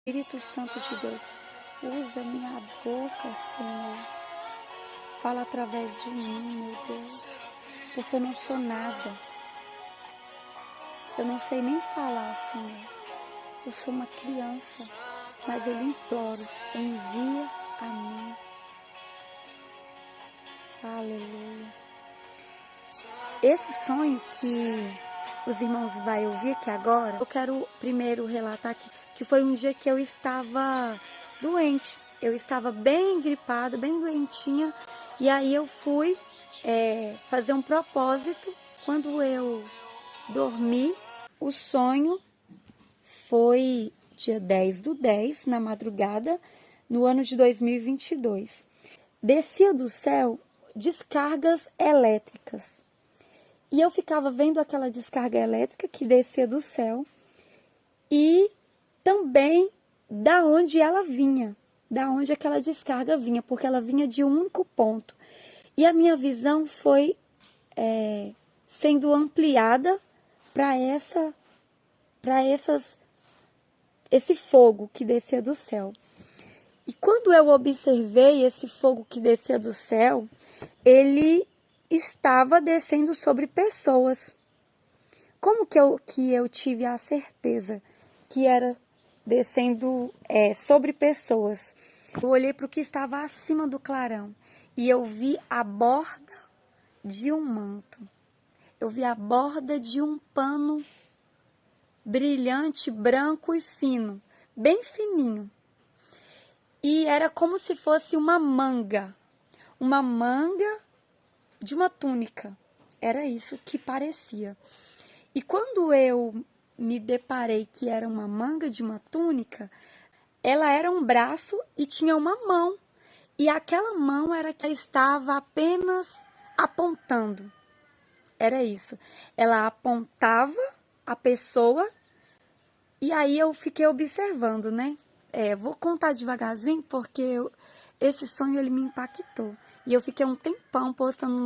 Espírito Santo de Deus, usa minha boca, Senhor. Fala através de mim, meu Deus, porque eu não sou nada. Eu não sei nem falar, Senhor. Eu sou uma criança, mas eu lhe imploro, envia a mim. Aleluia. Esse sonho que os irmãos vão ouvir aqui agora, eu quero primeiro relatar que foi um dia que eu estava doente. Eu estava bem gripada, bem doentinha. E aí eu fui fazer um propósito. Quando eu dormi, o sonho foi dia 10/10, na madrugada, no ano de 2022. Descia do céu descargas elétricas. E eu ficava vendo aquela descarga elétrica que descia do céu e também da onde ela vinha, da onde aquela descarga vinha, porque ela vinha de um único ponto. E a minha visão foi sendo ampliada para esse fogo que descia do céu. E quando eu observei esse fogo que descia do céu, ele estava descendo sobre pessoas. Como que eu tive a certeza que era descendo sobre pessoas? Eu olhei para o que estava acima do clarão e eu vi a borda de um manto. Eu vi a borda de um pano brilhante, branco e fino, bem fininho. E era como se fosse uma manga de uma túnica. Era isso que parecia. E quando eu me deparei que era uma manga de uma túnica, ela era um braço e tinha uma mão. E aquela mão era que estava apenas apontando. Era isso. Ela apontava a pessoa e aí eu fiquei observando, né? Vou contar devagarzinho porque esse sonho ele me impactou. E eu fiquei um tempão postando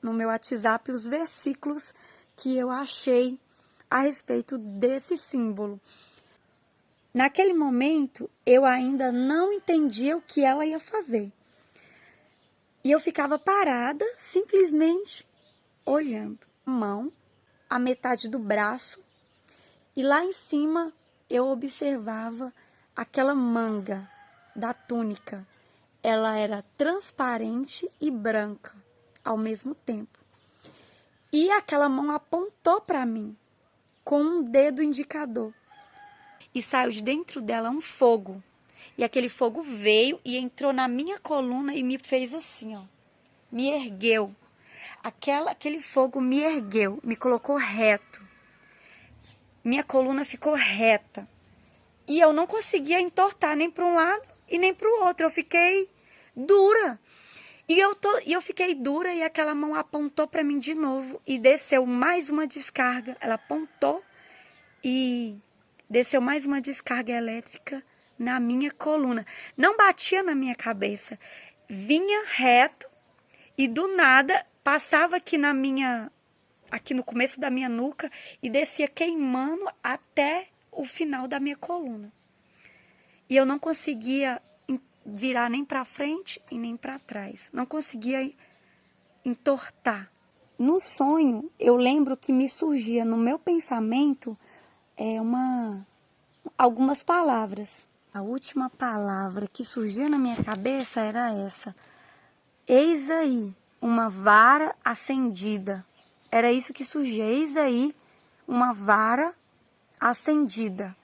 no meu WhatsApp os versículos que eu achei a respeito desse símbolo. Naquele momento, eu ainda não entendia o que ela ia fazer. E eu ficava parada, simplesmente olhando. A mão, a metade do braço, e lá em cima eu observava aquela manga da túnica. Ela era transparente e branca ao mesmo tempo. E aquela mão apontou para mim com um dedo indicador. E saiu de dentro dela um fogo. E aquele fogo veio e entrou na minha coluna e me fez assim, ó. Me ergueu. Aquele fogo me ergueu, me colocou reto. Minha coluna ficou reta. E eu não conseguia entortar nem para um lado e nem para o outro. Eu fiquei dura. E eu fiquei dura e aquela mão apontou para mim de novo e desceu mais uma descarga. Ela apontou e desceu mais uma descarga elétrica na minha coluna. Não batia na minha cabeça. Vinha reto e do nada passava aqui no começo da minha nuca e descia queimando até o final da minha coluna. E eu não conseguia virar nem para frente e nem para trás. Não conseguia entortar. No sonho, eu lembro que me surgia no meu pensamento algumas palavras. A última palavra que surgia na minha cabeça era essa: eis aí uma vara acendida. Era isso que surgia. Eis aí uma vara acendida.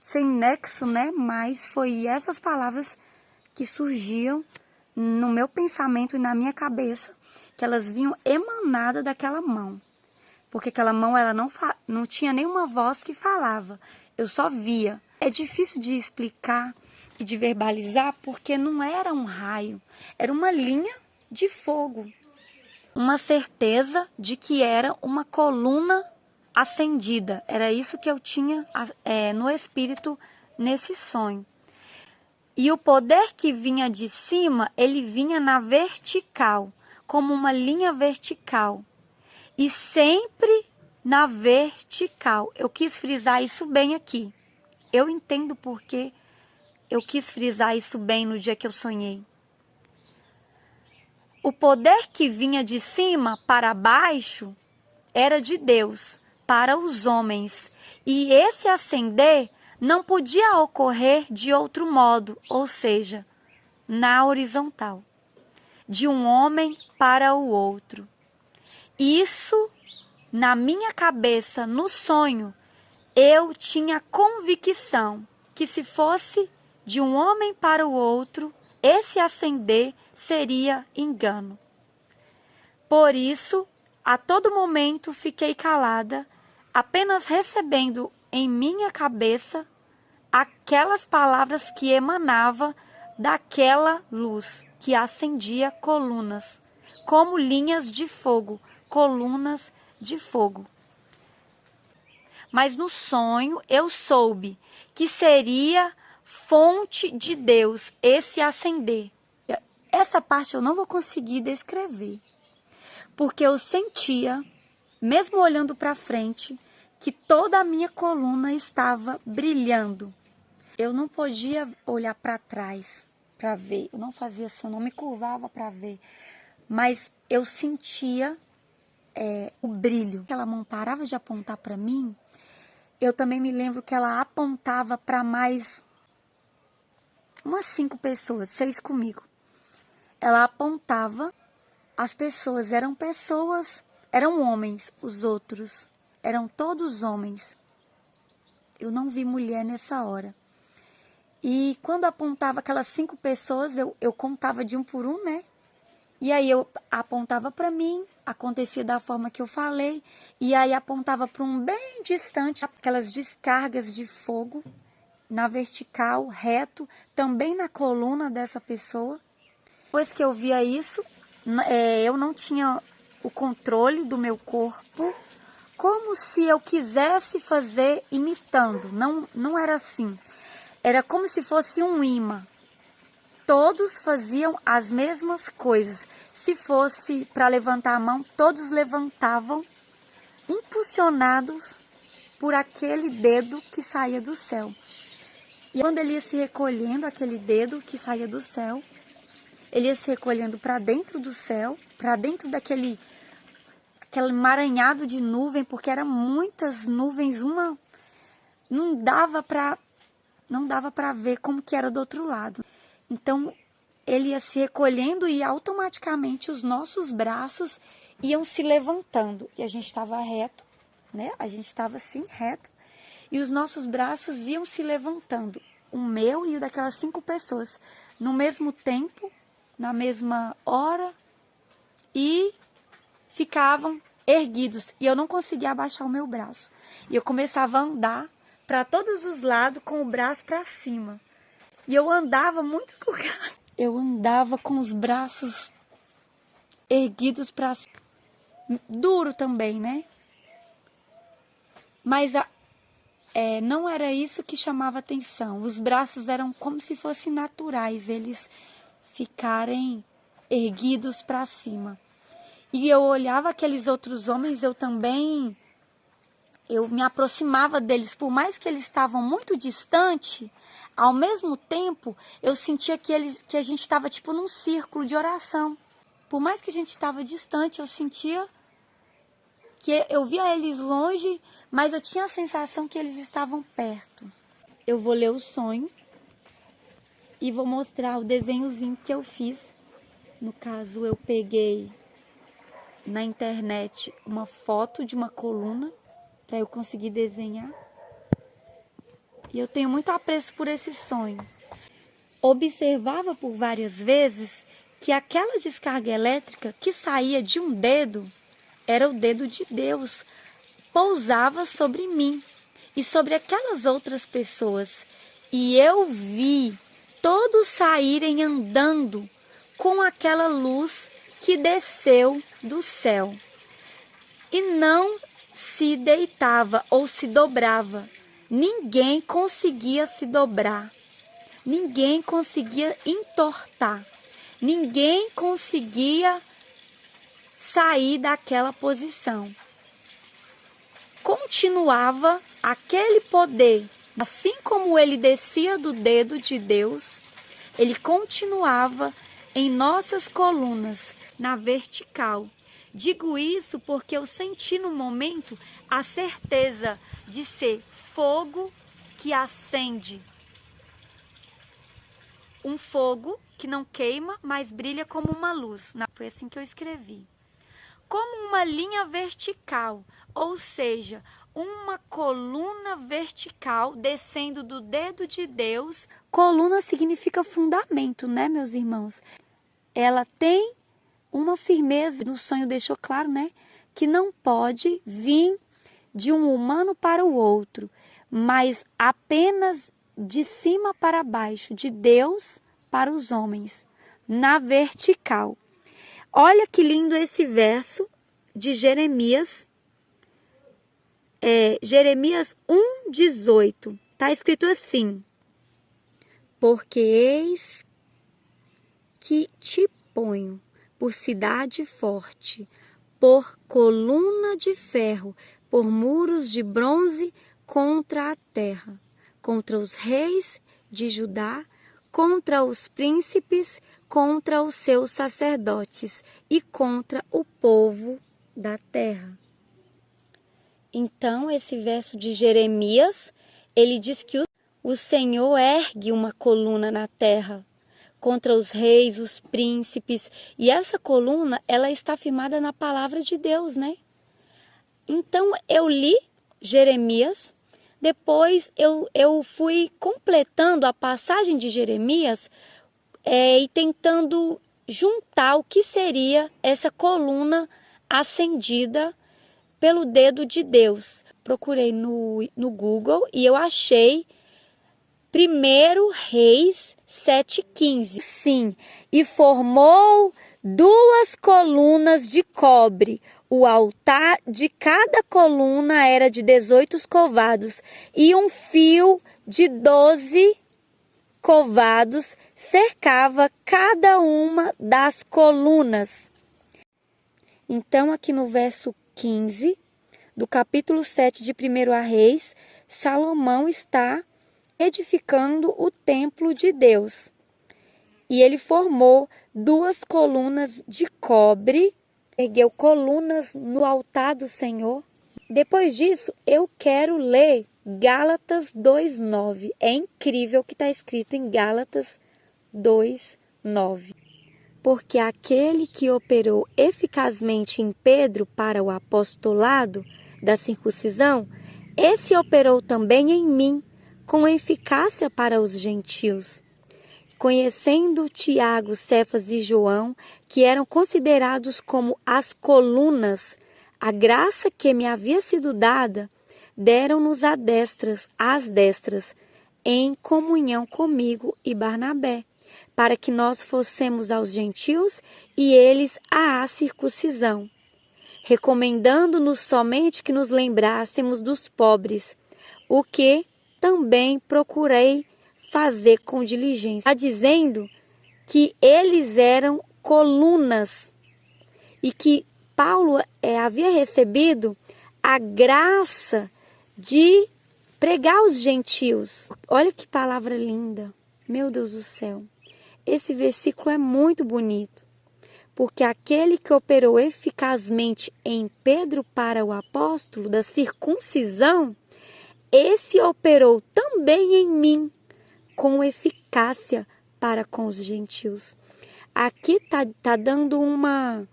Sem nexo, né? Mas foi essas palavras que surgiam no meu pensamento e na minha cabeça, que elas vinham emanadas daquela mão. Porque aquela mão ela não tinha nenhuma voz que falava. Eu só via. É difícil de explicar e de verbalizar porque não era um raio. Era uma linha de fogo. Uma certeza de que era uma coluna acendida. Era isso que eu tinha no espírito nesse sonho. E o poder que vinha de cima, ele vinha na vertical, como uma linha vertical. E sempre na vertical. Eu quis frisar isso bem aqui. Eu entendo porque eu quis frisar isso bem no dia que eu sonhei. O poder que vinha de cima para baixo era de Deus para os homens. E esse ascender não podia ocorrer de outro modo, ou seja, na horizontal, de um homem para o outro. Isso, na minha cabeça, no sonho, eu tinha convicção que se fosse de um homem para o outro, esse ascender seria engano. Por isso, a todo momento fiquei calada, apenas recebendo em minha cabeça aquelas palavras que emanavam daquela luz que acendia colunas, como linhas de fogo, colunas de fogo. Mas no sonho eu soube que seria fonte de Deus esse acender. Essa parte eu não vou conseguir descrever, porque eu sentia, mesmo olhando para frente, que toda a minha coluna estava brilhando. Eu não podia olhar para trás para ver, eu não fazia assim, eu não me curvava para ver, mas eu sentia o brilho. Aquela mão parava de apontar para mim, eu também me lembro que ela apontava para mais umas 5 pessoas, 6 comigo. Ela apontava, as pessoas, eram homens, os outros, eram todos homens. Eu não vi mulher nessa hora. E quando apontava aquelas 5 pessoas, eu contava de um por um, né? E aí eu apontava para mim, acontecia da forma que eu falei, e aí apontava para um bem distante, aquelas descargas de fogo, na vertical, reto, também na coluna dessa pessoa. Depois que eu via isso, eu não tinha o controle do meu corpo, como se eu quisesse fazer imitando. Não era assim. Era como se fosse um imã. Todos faziam as mesmas coisas. Se fosse para levantar a mão, todos levantavam, impulsionados por aquele dedo que saía do céu. E quando ele ia se recolhendo, aquele dedo que saía do céu, ele ia se recolhendo para dentro do céu, para dentro aquele emaranhado de nuvem, porque eram muitas nuvens, não dava para ver como que era do outro lado. Então, ele ia se recolhendo e automaticamente os nossos braços iam se levantando. E a gente estava reto, né? A gente estava assim, reto. E os nossos braços iam se levantando. O meu e o daquelas 5 pessoas. No mesmo tempo, na mesma hora. E ficavam erguidos. E eu não conseguia abaixar o meu braço. E eu começava a andar para todos os lados com o braço para cima. E eu andava muitos lugares. Eu andava com os braços erguidos para cima. Duro também, né? Mas não era isso que chamava atenção. Os braços eram como se fossem naturais, eles ficarem erguidos para cima. E eu olhava aqueles outros homens, eu me aproximava deles, por mais que eles estavam muito distante, ao mesmo tempo eu sentia que a gente estava tipo num círculo de oração. Por mais que a gente estava distante, eu sentia que eu via eles longe, mas eu tinha a sensação que eles estavam perto. Eu vou ler o sonho e vou mostrar o desenhozinho que eu fiz. No caso, eu peguei na internet uma foto de uma coluna para eu conseguir desenhar. E eu tenho muito apreço por esse sonho. Observava por várias vezes que aquela descarga elétrica que saía de um dedo era o dedo de Deus. Pousava sobre mim e sobre aquelas outras pessoas. E eu vi todos saírem andando com aquela luz que desceu do céu. E não se deitava ou se dobrava. Ninguém conseguia se dobrar. Ninguém conseguia entortar. Ninguém conseguia sair daquela posição. Continuava aquele poder Assim como ele descia do dedo de Deus, ele continuava em nossas colunas, na vertical. Digo isso porque eu senti no momento a certeza de ser fogo que acende. Um fogo que não queima, mas brilha como uma luz. Foi assim que eu escrevi. Como uma linha vertical, ou seja, uma coluna vertical descendo do dedo de Deus. Coluna significa fundamento, né, meus irmãos? Ela tem uma firmeza, no sonho deixou claro, né, que não pode vir de um humano para o outro, mas apenas de cima para baixo, de Deus para os homens, na vertical. Olha que lindo esse verso de Jeremias, Jeremias 1:18. Está escrito assim: porque eis que te ponho por cidade forte, por coluna de ferro, por muros de bronze contra a terra, contra os reis de Judá, contra os príncipes, contra os seus sacerdotes e contra o povo da terra. Então, esse verso de Jeremias, ele diz que o Senhor ergue uma coluna na terra contra os reis, os príncipes, e essa coluna, ela está firmada na palavra de Deus, né? Então, eu li Jeremias, depois eu fui completando a passagem de Jeremias e tentando juntar o que seria essa coluna acendida pelo dedo de Deus. Procurei no Google e eu achei 1 Reis 7,15. Sim, e formou 2 colunas de cobre. O altar de cada coluna era de 18 covados e um fio de 12 covados cercava cada uma das colunas. Então, aqui no verso 15 do capítulo 7 de 1 Reis, Salomão está edificando o templo de Deus. E ele formou 2 colunas de cobre, ergueu colunas no altar do Senhor. Depois disso, eu quero ler Gálatas 2:9. É incrível o que está escrito em Gálatas 2:9. Porque aquele que operou eficazmente em Pedro para o apostolado da circuncisão, esse operou também em mim, com eficácia para os gentios. Conhecendo Tiago, Cefas e João, que eram considerados como as colunas, a graça que me havia sido dada, deram-nos às destras, em comunhão comigo e Barnabé, para que nós fossemos aos gentios e eles à circuncisão, recomendando-nos somente que nos lembrássemos dos pobres, o que também procurei fazer com diligência. Está dizendo que eles eram colunas e que Paulo havia recebido a graça de pregar aos gentios. Olha que palavra linda, meu Deus do céu. Esse versículo é muito bonito, porque aquele que operou eficazmente em Pedro para o apóstolo da circuncisão, esse operou também em mim, com eficácia para com os gentios. Aqui tá dando uma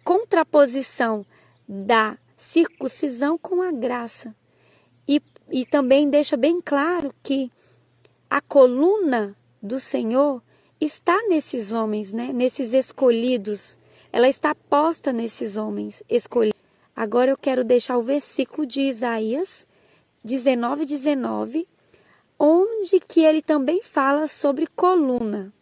contraposição da circuncisão com a graça. E também deixa bem claro que a coluna do Senhor está nesses homens, né? Nesses escolhidos. Ela está posta nesses homens escolhidos. Agora eu quero deixar o versículo de Isaías 19:19, onde que ele também fala sobre coluna.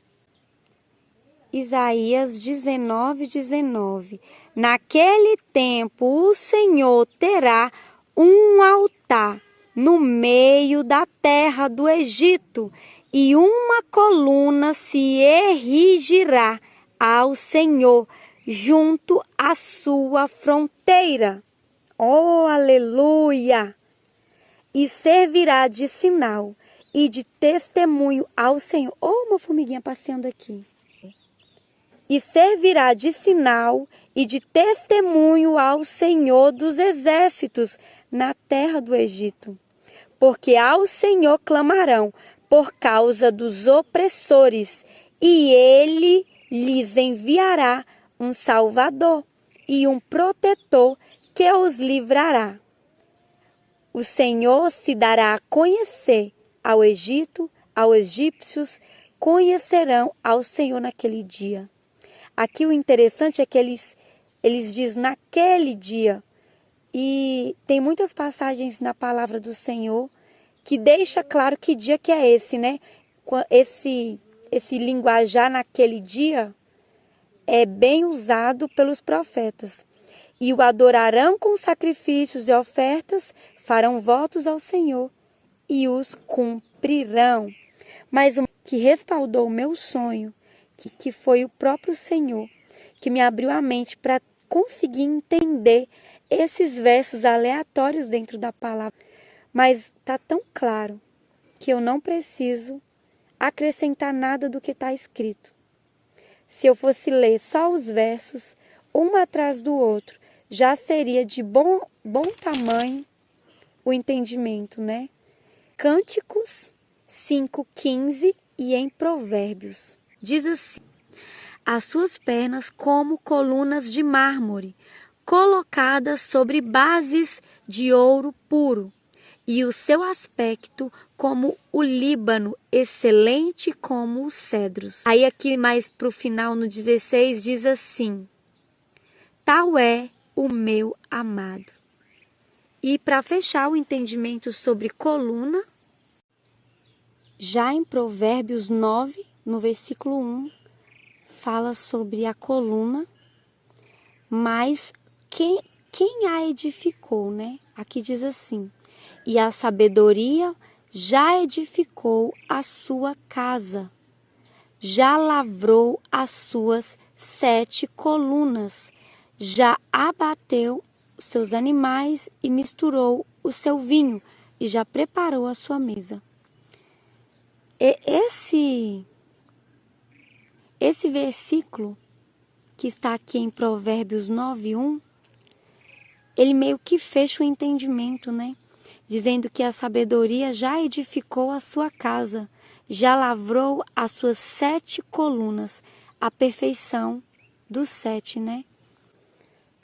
Isaías 19:19. Naquele tempo o Senhor terá um altar no meio da terra do Egito, e uma coluna se erigirá ao Senhor junto à sua fronteira. Oh, aleluia! e servirá de sinal e de testemunho ao Senhor. Oh, uma formiguinha passeando aqui. E servirá de sinal e de testemunho ao Senhor dos exércitos na terra do Egito. Porque ao Senhor clamarão por causa dos opressores, e ele lhes enviará um Salvador e um protetor que os livrará. O Senhor se dará a conhecer ao Egito, aos egípcios, conhecerão ao Senhor naquele dia. Aqui o interessante é que eles dizem naquele dia. E tem muitas passagens na palavra do Senhor que deixa claro que dia que é esse, né? Esse linguajar naquele dia é bem usado pelos profetas. E o adorarão com sacrifícios e ofertas, farão votos ao Senhor e os cumprirão. Mas o que respaldou o meu sonho, que foi o próprio Senhor, que me abriu a mente para conseguir entender esses versos aleatórios dentro da palavra. Mas está tão claro que eu não preciso acrescentar nada do que está escrito. Se eu fosse ler só os versos, um atrás do outro, já seria de bom tamanho o entendimento, né? Cânticos 5:15 e em Provérbios. Diz assim: as suas pernas como colunas de mármore, colocadas sobre bases de ouro puro, e o seu aspecto como o Líbano, excelente como os cedros. Aí aqui mais para o final, no 16, diz assim: tal é o meu amado. E para fechar o entendimento sobre coluna, já em Provérbios 9, no versículo 1, fala sobre a coluna, mas quem a edificou, né? Aqui diz assim: e a sabedoria já edificou a sua casa, já lavrou as suas 7 colunas, já abateu os seus animais e misturou o seu vinho, e já preparou a sua mesa. Esse versículo que está aqui em Provérbios 9:1, ele meio que fecha o entendimento, né? Dizendo que a sabedoria já edificou a sua casa, já lavrou as suas 7 colunas, a perfeição dos 7, né?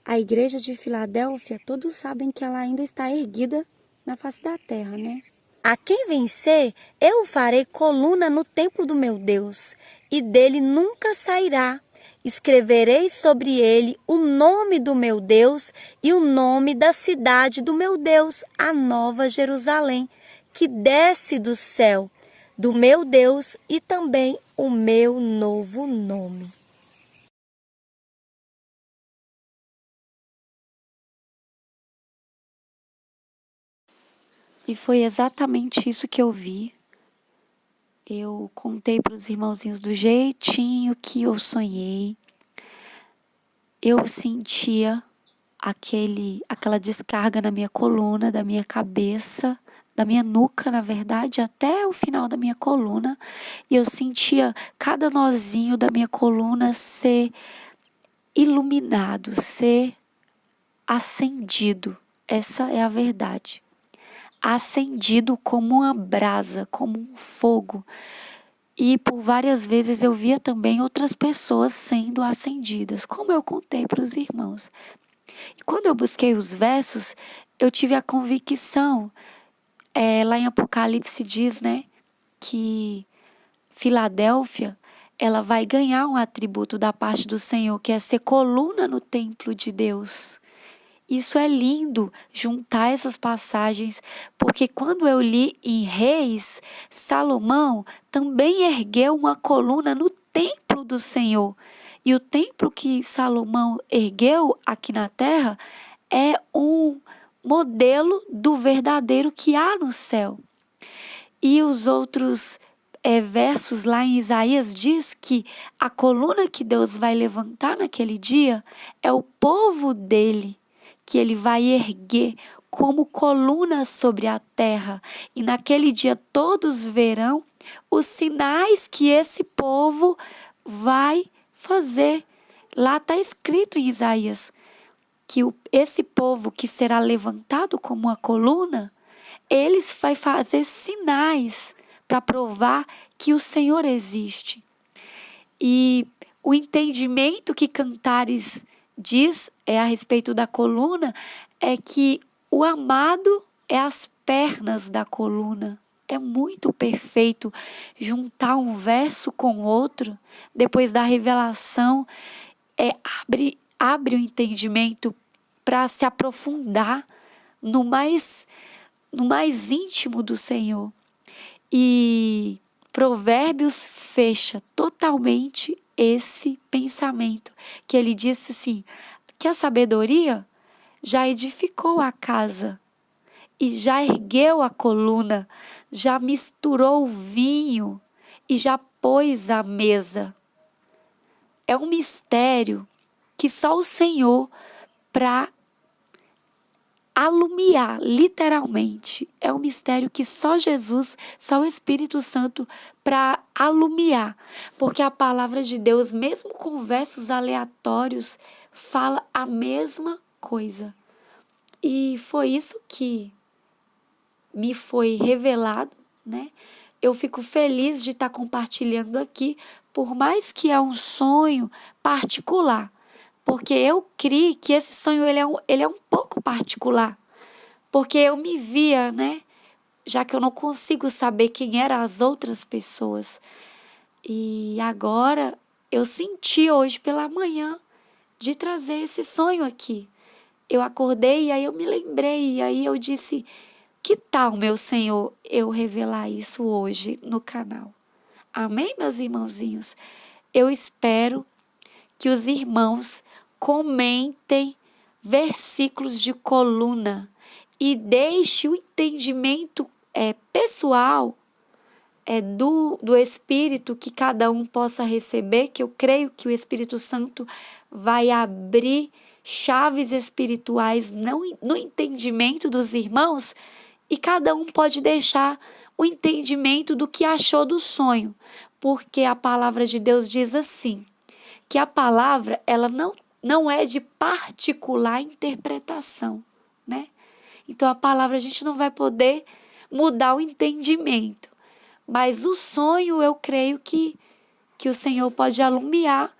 A igreja de Filadélfia, todos sabem que ela ainda está erguida na face da terra, né? A quem vencer, eu farei coluna no templo do meu Deus, e dele nunca sairá. Escreverei sobre ele o nome do meu Deus e o nome da cidade do meu Deus, a nova Jerusalém, que desce do céu, do meu Deus, e também o meu novo nome. E foi exatamente isso que eu vi. Eu contei para os irmãozinhos do jeitinho que eu sonhei. Eu sentia aquela descarga na minha coluna, da minha cabeça, da minha nuca, na verdade, até o final da minha coluna. E eu sentia cada nozinho da minha coluna ser iluminado, ser acendido. Essa é a verdade. Acendido como uma brasa, como um fogo. E por várias vezes eu via também outras pessoas sendo acendidas, como eu contei para os irmãos. E quando eu busquei os versos, eu tive a convicção, lá em Apocalipse diz, né, que Filadélfia, ela vai ganhar um atributo da parte do Senhor, que é ser coluna no templo de Deus. Isso é lindo, juntar essas passagens, porque quando eu li em Reis, Salomão também ergueu uma coluna no templo do Senhor. E o templo que Salomão ergueu aqui na terra é um modelo do verdadeiro que há no céu. E os outros versos lá em Isaías diz que a coluna que Deus vai levantar naquele dia é o povo dele, que ele vai erguer como coluna sobre a terra, e naquele dia todos verão os sinais que esse povo vai fazer. Lá está escrito em Isaías que esse povo que será levantado como uma coluna, eles vai fazer sinais para provar que o Senhor existe. E o entendimento que Cantares diz a respeito da coluna é que o amado é as pernas da coluna. É muito perfeito juntar um verso com outro, depois da revelação, abre o entendimento para se aprofundar no mais íntimo do Senhor. E Provérbios fecha totalmente esse pensamento, que ele disse assim, que a sabedoria já edificou a casa e já ergueu a coluna, já misturou o vinho e já pôs a mesa. É um mistério que só o Senhor para alumiar, literalmente. É um mistério que só Jesus, só o Espírito Santo para alumiar. Porque a palavra de Deus, mesmo com versos aleatórios, fala a mesma coisa. E foi isso que me foi revelado, né? Eu fico feliz de estar compartilhando aqui, por mais que é um sonho particular. Porque eu criei que esse sonho ele é um pouco particular. Porque eu me via, né? Já que eu não consigo saber quem eram as outras pessoas. E agora eu senti hoje pela manhã de trazer esse sonho aqui. Eu acordei e aí eu me lembrei. E aí eu disse, que tal, meu Senhor, eu revelar isso hoje no canal? Amém, meus irmãozinhos? Eu espero que os irmãos comentem versículos de coluna e deixe o entendimento pessoal do Espírito que cada um possa receber, que eu creio que o Espírito Santo vai abrir chaves espirituais no entendimento dos irmãos, e cada um pode deixar o entendimento do que achou do sonho, porque a palavra de Deus diz assim, que a palavra ela não é de particular interpretação, né? Então a palavra a gente não vai poder mudar o entendimento, mas o sonho eu creio que o Senhor pode alumiar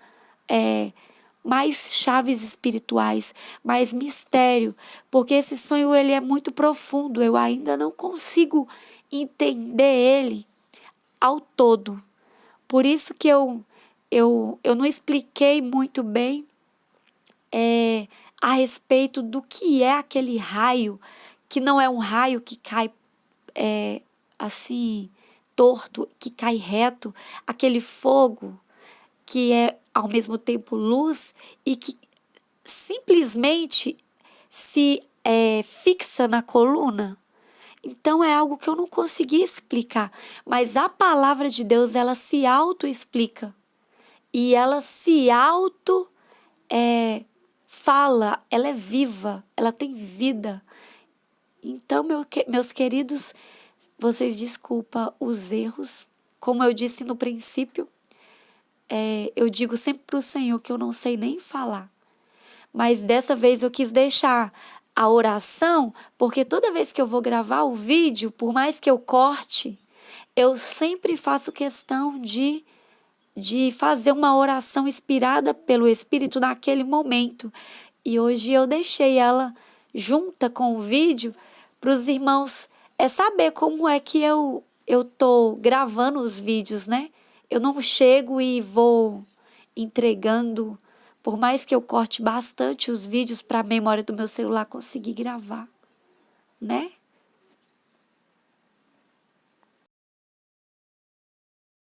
mais chaves espirituais, mais mistério, porque esse sonho ele é muito profundo, eu ainda não consigo entender ele ao todo. Por isso que eu não expliquei muito bem a respeito do que é aquele raio, que não é um raio que cai assim, torto, que cai reto, aquele fogo que é ao mesmo tempo luz e que simplesmente se fixa na coluna. Então é algo que eu não consegui explicar, mas a palavra de Deus ela se auto-explica e ela se fala, ela é viva, ela tem vida. Então, meus queridos, vocês desculpam os erros, como eu disse no princípio, eu digo sempre para o Senhor que eu não sei nem falar, mas dessa vez eu quis deixar a oração, porque toda vez que eu vou gravar o vídeo, por mais que eu corte, eu sempre faço questão de fazer uma oração inspirada pelo Espírito naquele momento. E hoje eu deixei ela junta com o vídeo para os irmãos saber como é que eu tô gravando os vídeos, né? Eu não chego e vou entregando, por mais que eu corte bastante os vídeos para a memória do meu celular conseguir gravar, né?